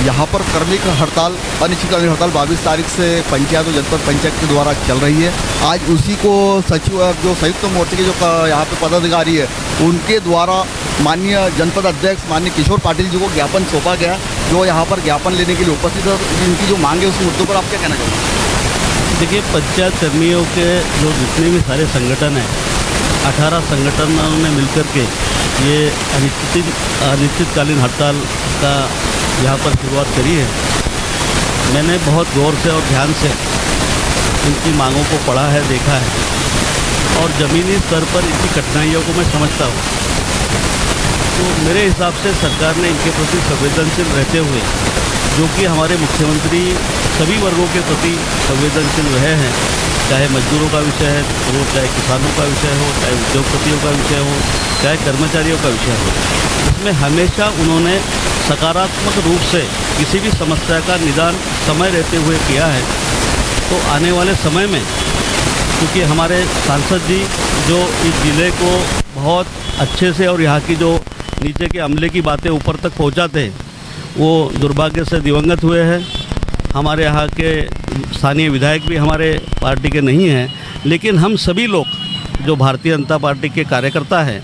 यहाँ पर कर्मिक हड़ताल, अनिश्चितकालीन हड़ताल 22 तारीख से पंचायत और जनपद पंचायत के द्वारा चल रही है। आज उसी को सचिव जो संयुक्त मोर्चे के जो यहाँ पे पदाधिकारी है उनके द्वारा माननीय जनपद अध्यक्ष माननीय किशोर पाटिल जी को ज्ञापन सौंपा गया, जो यहाँ पर ज्ञापन लेने के लिए उपस्थित है। इनकी जो मांग है उस मुद्दों पर आप क्या कहना चाहेंगे? देखिए, पंचायत कर्मियों के जो जितने भी सारे संगठन हैं, 18 संगठनों ने मिलकर के ये अनिश्चितकालीन हड़ताल का यहाँ पर शुरुआत करी है। मैंने बहुत गौर से और ध्यान से इनकी मांगों को पढ़ा है, देखा है और ज़मीनी स्तर पर इनकी कठिनाइयों को मैं समझता हूँ। तो मेरे हिसाब से सरकार ने इनके प्रति संवेदनशील रहते हुए, जो कि हमारे मुख्यमंत्री सभी वर्गों के प्रति संवेदनशील रहे हैं, चाहे मजदूरों का विषय हो, चाहे किसानों का विषय हो, चाहे उद्योगपतियों का विषय हो, चाहे कर्मचारियों का विषय हो, इसमें हमेशा उन्होंने सकारात्मक रूप से किसी भी समस्या का निदान समय रहते हुए किया है। तो आने वाले समय में क्योंकि हमारे सांसद जी जो इस ज़िले को बहुत अच्छे से और यहाँ की जो नीचे के अमले की बातें ऊपर तक पहुँचाते हैं, वो दुर्भाग्य से दिवंगत हुए हैं। हमारे यहाँ के स्थानीय विधायक भी हमारे पार्टी के नहीं हैं, लेकिन हम सभी लोग जो भारतीय जनता पार्टी के कार्यकर्ता हैं,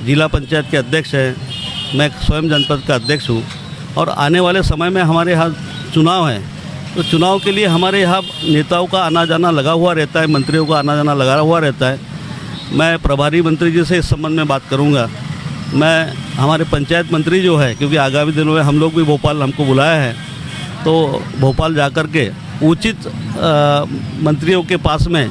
जिला पंचायत के अध्यक्ष हैं, मैं स्वयं जनपद का अध्यक्ष हूँ और आने वाले समय में हमारे यहाँ चुनाव है, तो चुनाव के लिए हमारे यहाँ नेताओं का आना जाना लगा हुआ रहता है, मंत्रियों का आना जाना लगा हुआ रहता है। मैं प्रभारी मंत्री जी से इस संबंध में बात करूँगा। मैं हमारे पंचायत मंत्री जो है, क्योंकि आगामी दिनों में हम लोग भी भोपाल हमको बुलाया है, तो भोपाल जा कर के उचित मंत्रियों के पास में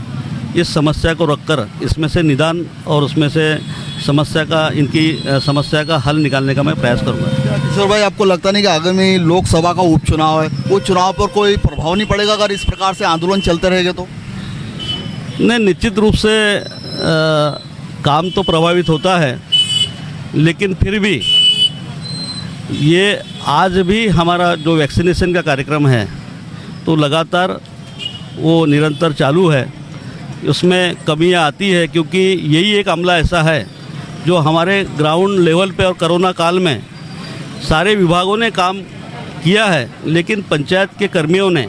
इस समस्या को रखकर इसमें से निदान और उसमें से इनकी समस्या का हल निकालने का मैं प्रयास करूँगा। किशोर भाई, आपको लगता नहीं कि आगामी लोकसभा का उपचुनाव है, वो चुनाव पर कोई प्रभाव नहीं पड़ेगा अगर इस प्रकार से आंदोलन चलते रहेंगे तो? नहीं, निश्चित रूप से काम तो प्रभावित होता है, लेकिन फिर भी ये आज भी हमारा जो वैक्सीनेशन का कार्यक्रम है तो लगातार वो निरंतर चालू है। उसमें कमियां आती है क्योंकि यही एक अमला ऐसा है जो हमारे ग्राउंड लेवल पे और कोरोना काल में सारे विभागों ने काम किया है, लेकिन पंचायत के कर्मियों ने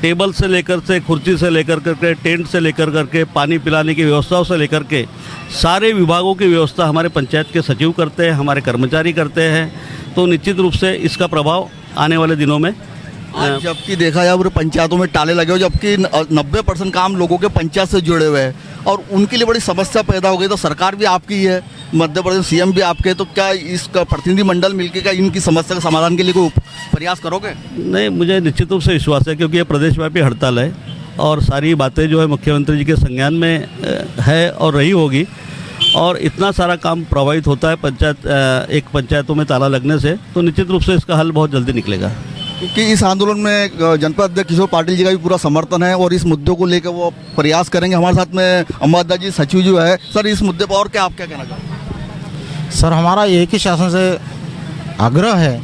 टेबल से लेकर से, कुर्सी से लेकर करके, टेंट से लेकर करके, पानी पिलाने की व्यवस्थाओं से लेकर के सारे विभागों की व्यवस्था हमारे पंचायत के सचिव करते हैं, हमारे कर्मचारी करते हैं। तो निश्चित रूप से इसका प्रभाव आने वाले दिनों में जबकि देखा जाए पूरे पंचायतों में ताले लगे हो, जबकि 90% काम लोगों के पंचायत से जुड़े हुए हैं और उनके लिए बड़ी समस्या पैदा हो गई। तो सरकार भी आपकी है, मध्य प्रदेश सीएम भी आपके, तो क्या इसका प्रतिनिधि मंडल मिलकर क्या इनकी समस्या के समाधान के लिए कोई प्रयास करोगे? नहीं, मुझे निश्चित रूप से विश्वास है क्योंकि ये प्रदेशव्यापी हड़ताल है और सारी बातें जो है मुख्यमंत्री जी के संज्ञान में है और रही होगी और इतना सारा काम प्रभावित होता है पंचायतों में ताला लगने से, तो निश्चित रूप से इसका हल बहुत जल्दी निकलेगा। क्योंकि इस आंदोलन में जनपद अध्यक्ष किशोर पाटिल जी का भी पूरा समर्थन है और इस मुद्दों को लेकर वो प्रयास करेंगे। हमारे साथ में अम्बादा जी सचिव जो है, सर इस मुद्दे पर और क्या आप क्या कहना चाहेंगे? सर, हमारा एक ही शासन से आग्रह है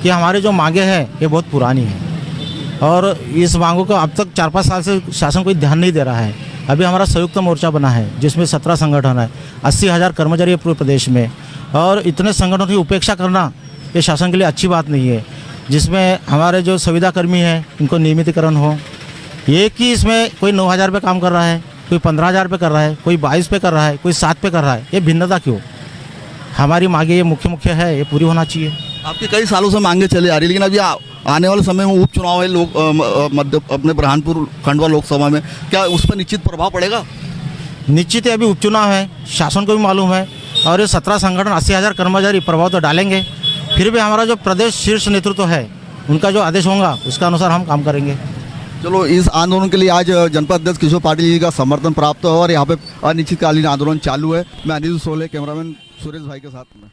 कि हमारी जो मांगे हैं ये बहुत पुरानी है और इस मांगों को अब तक 4-5 साल से शासन कोई ध्यान नहीं दे रहा है। अभी हमारा संयुक्त मोर्चा बना है जिसमें 17 संगठन है, 80,000 कर्मचारी है पूरे प्रदेश में और इतने संगठनों की उपेक्षा करना ये शासन के लिए अच्छी बात नहीं है। जिसमें हमारे जो संविदा कर्मी हैं इनको नियमितीकरण हो। एक ही इसमें कोई 9,000 रुपये काम कर रहा है, कोई 15,000 रुपये कर रहा है, कोई 22 पे कर रहा है, कोई 7 पे कर रहा है, ये भिन्नता क्यों? हमारी मांगे ये मुख्य है, ये पूरी होना चाहिए। आपकी कई सालों से मांगे चली आ रही, लेकिन अभी आने वाले समय में उपचुनाव है अपने बुरहानपुर खंडवा लोकसभा में, क्या उस पर निश्चित प्रभाव पड़ेगा? निश्चित ही अभी उपचुनाव है, शासन को भी मालूम है और ये 17 संगठन 80,000 कर्मचारी प्रभाव तो डालेंगे। फिर भी हमारा जो प्रदेश शीर्ष नेतृत्व है उनका जो आदेश होगा उसका अनुसार हम काम करेंगे। चलो, इस आंदोलन के लिए आज जनपद अध्यक्ष किशोर पाटिल जी का समर्थन प्राप्त हुआ और यहाँ पे अनिश्चितकालीन आंदोलन चालू है। मैं अनिल सोले, कैमरामैन सुरेश भाई के साथ में।